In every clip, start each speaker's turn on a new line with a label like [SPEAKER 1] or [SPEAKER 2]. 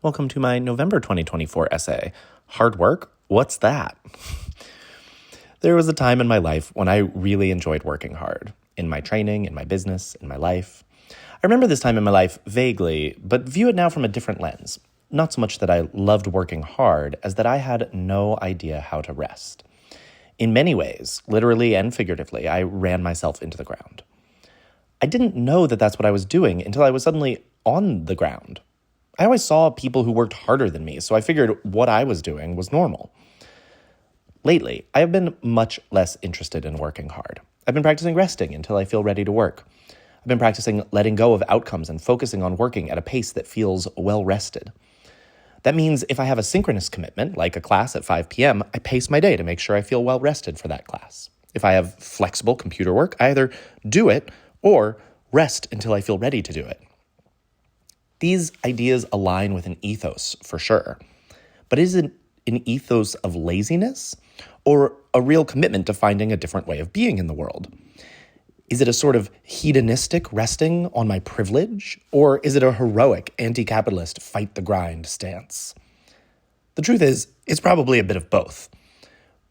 [SPEAKER 1] Welcome to my November 2024 essay, Hard Work? What's that? There was a time in my life when I really enjoyed working hard, in my training, in my business, in my life. I remember this time in my life vaguely, but view it now from a different lens. Not so much that I loved working hard as that I had no idea how to rest. In many ways, literally and figuratively, I ran myself into the ground. I didn't know that that's what I was doing until I was suddenly on the ground. I always saw people who worked harder than me, so I figured what I was doing was normal. Lately, I have been much less interested in working hard. I've been practicing resting until I feel ready to work. I've been practicing letting go of outcomes and focusing on working at a pace that feels well-rested. That means if I have a synchronous commitment, like a class at 5 p.m., I pace my day to make sure I feel well-rested for that class. If I have flexible computer work, I either do it or rest until I feel ready to do it. These ideas align with an ethos, for sure. But is it an ethos of laziness or a real commitment to finding a different way of being in the world? Is it a sort of hedonistic resting on my privilege, or is it a heroic anti-capitalist fight the grind stance? The truth is, it's probably a bit of both.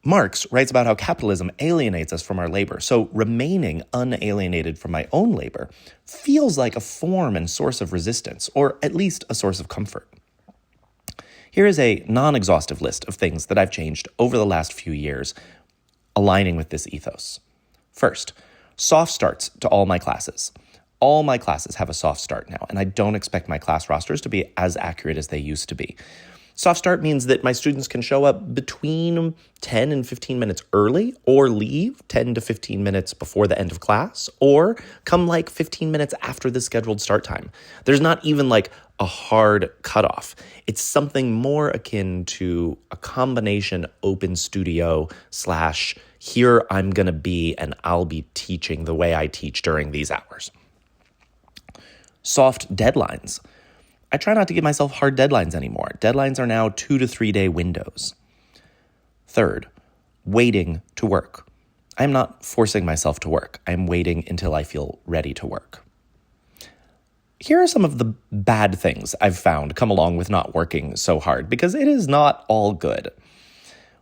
[SPEAKER 1] Marx writes about how capitalism alienates us from our labor, so remaining unalienated from my own labor feels like a form and source of resistance, or at least a source of comfort. Here is a non-exhaustive list of things that I've changed over the last few years, aligning with this ethos. First, soft starts to all my classes. All my classes have a soft start now, and I don't expect my class rosters to be as accurate as they used to be. Soft start means that my students can show up between 10 and 15 minutes early or leave 10 to 15 minutes before the end of class or come like 15 minutes after the scheduled start time. There's not even like a hard cutoff. It's something more akin to a combination open studio / here I'm going to be and I'll be teaching the way I teach during these hours. Soft deadlines. I try not to give myself hard deadlines anymore. Deadlines are now 2 to 3 day windows. Third, waiting to work. I am not forcing myself to work. I am waiting until I feel ready to work. Here are some of the bad things I've found come along with not working so hard, because it is not all good.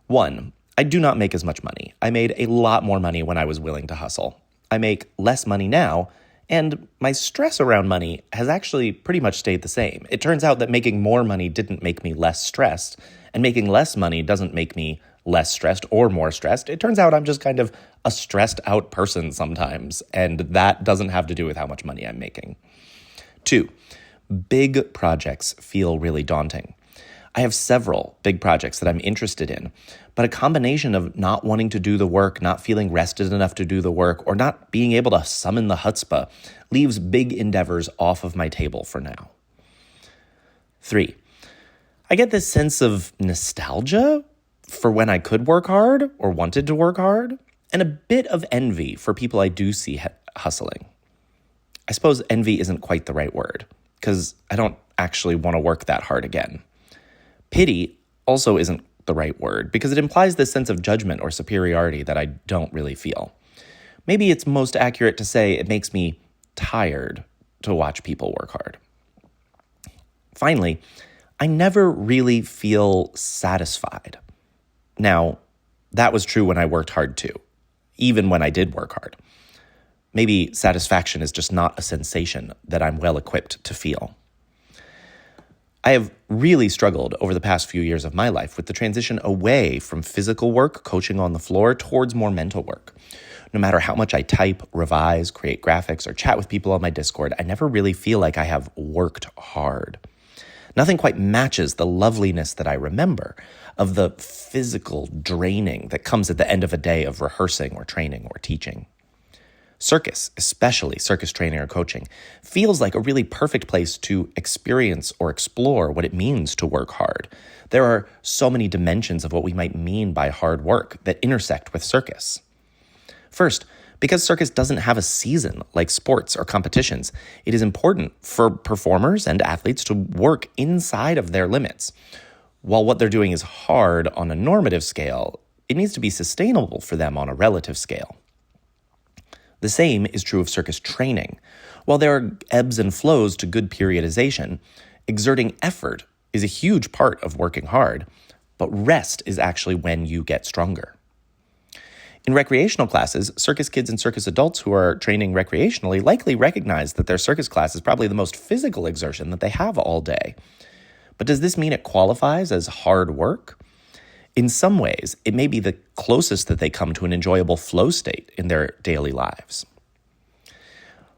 [SPEAKER 1] 1, I do not make as much money. I made a lot more money when I was willing to hustle. I make less money now, and my stress around money has actually pretty much stayed the same. It turns out that making more money didn't make me less stressed, and making less money doesn't make me less stressed or more stressed. It turns out I'm just kind of a stressed out person sometimes, and that doesn't have to do with how much money I'm making. 2, big projects feel really daunting. I have several big projects that I'm interested in, but a combination of not wanting to do the work, not feeling rested enough to do the work, or not being able to summon the chutzpah leaves big endeavors off of my table for now. 3, I get this sense of nostalgia for when I could work hard or wanted to work hard, and a bit of envy for people I do see hustling. I suppose envy isn't quite the right word, because I don't actually want to work that hard again. Pity also isn't the right word because it implies this sense of judgment or superiority that I don't really feel. Maybe it's most accurate to say it makes me tired to watch people work hard. Finally, I never really feel satisfied. Now, that was true when I worked hard too, even when I did work hard. Maybe satisfaction is just not a sensation that I'm well equipped to feel. I have really struggled over the past few years of my life with the transition away from physical work, coaching on the floor, towards more mental work. No matter how much I type, revise, create graphics, or chat with people on my Discord, I never really feel like I have worked hard. Nothing quite matches the loveliness that I remember of the physical draining that comes at the end of a day of rehearsing or training or teaching. Circus, especially circus training or coaching, feels like a really perfect place to experience or explore what it means to work hard. There are so many dimensions of what we might mean by hard work that intersect with circus. First, because circus doesn't have a season like sports or competitions, it is important for performers and athletes to work inside of their limits. While what they're doing is hard on a normative scale, it needs to be sustainable for them on a relative scale. The same is true of circus training. While there are ebbs and flows to good periodization, exerting effort is a huge part of working hard, but rest is actually when you get stronger. In recreational classes, circus kids and circus adults who are training recreationally likely recognize that their circus class is probably the most physical exertion that they have all day. But does this mean it qualifies as hard work? In some ways, it may be the closest that they come to an enjoyable flow state in their daily lives.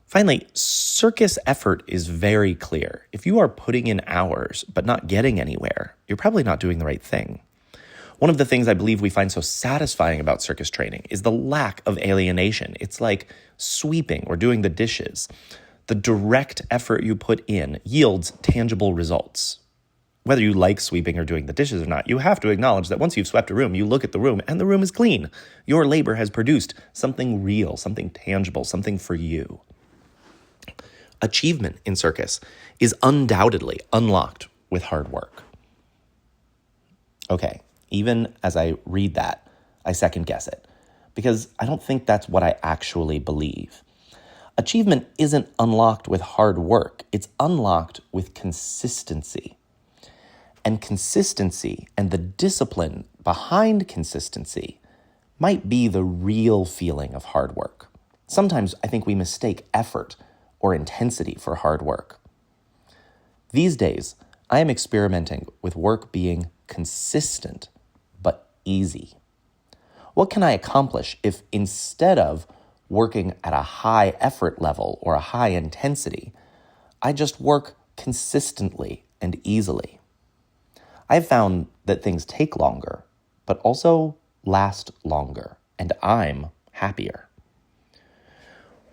[SPEAKER 1] Finally, circus effort is very clear. If you are putting in hours but not getting anywhere, you're probably not doing the right thing. One of the things I believe we find so satisfying about circus training is the lack of alienation. It's like sweeping or doing the dishes. The direct effort you put in yields tangible results. Whether you like sweeping or doing the dishes or not, you have to acknowledge that once you've swept a room, you look at the room and the room is clean. Your labor has produced something real, something tangible, something for you. Achievement in circus is undoubtedly unlocked with hard work. Okay, even as I read that, I second guess it, because I don't think that's what I actually believe. Achievement isn't unlocked with hard work, it's unlocked with consistency. And consistency and the discipline behind consistency might be the real feeling of hard work. Sometimes I think we mistake effort or intensity for hard work. These days, I am experimenting with work being consistent but easy. What can I accomplish if instead of working at a high effort level or a high intensity, I just work consistently and easily? I've found that things take longer, but also last longer, and I'm happier.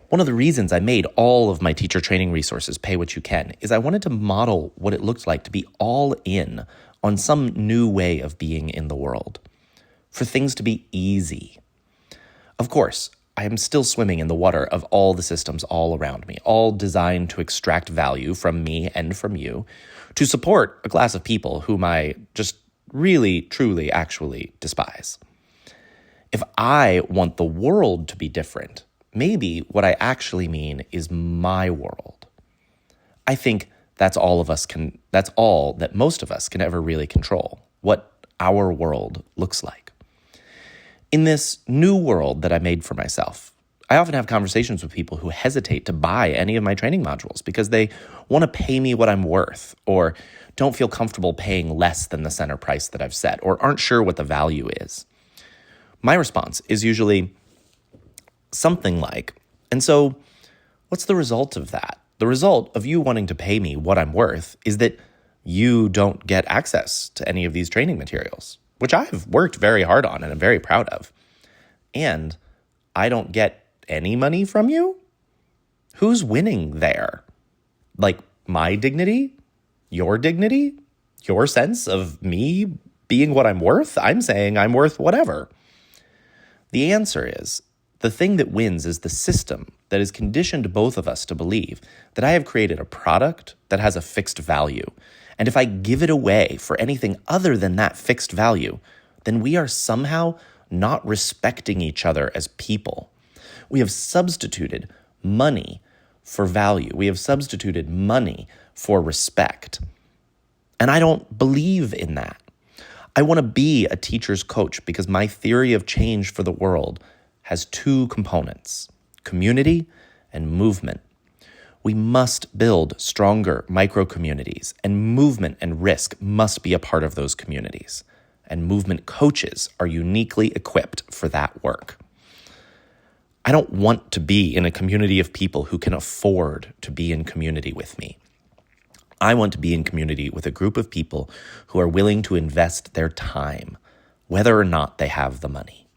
[SPEAKER 1] One of the reasons I made all of my teacher training resources Pay What You Can is I wanted to model what it looked like to be all in on some new way of being in the world, for things to be easy. Of course, I am still swimming in the water of all the systems all around me, all designed to extract value from me and from you, to support a class of people whom I just really, truly, actually despise. If I want the world to be different, maybe what I actually mean is my world. I think that's all that most of us can ever really control, what our world looks like. In this new world that I made for myself, I often have conversations with people who hesitate to buy any of my training modules because they want to pay me what I'm worth, or don't feel comfortable paying less than the center price that I've set, or aren't sure what the value is. My response is usually something like, and so what's the result of that? The result of you wanting to pay me what I'm worth is that you don't get access to any of these training materials, which I've worked very hard on and I'm very proud of. And I don't get any money from you? Who's winning there? Like my dignity? Your dignity? Your sense of me being what I'm worth? I'm saying I'm worth whatever. The answer is, the thing that wins is the system that has conditioned both of us to believe that I have created a product that has a fixed value. And if I give it away for anything other than that fixed value, then we are somehow not respecting each other as people. We have substituted money for value. We have substituted money for respect. And I don't believe in that. I want to be a teacher's coach because my theory of change for the world has two components: community and movement. We must build stronger micro-communities, and movement and risk must be a part of those communities. And movement coaches are uniquely equipped for that work. I don't want to be in a community of people who can afford to be in community with me. I want to be in community with a group of people who are willing to invest their time, whether or not they have the money.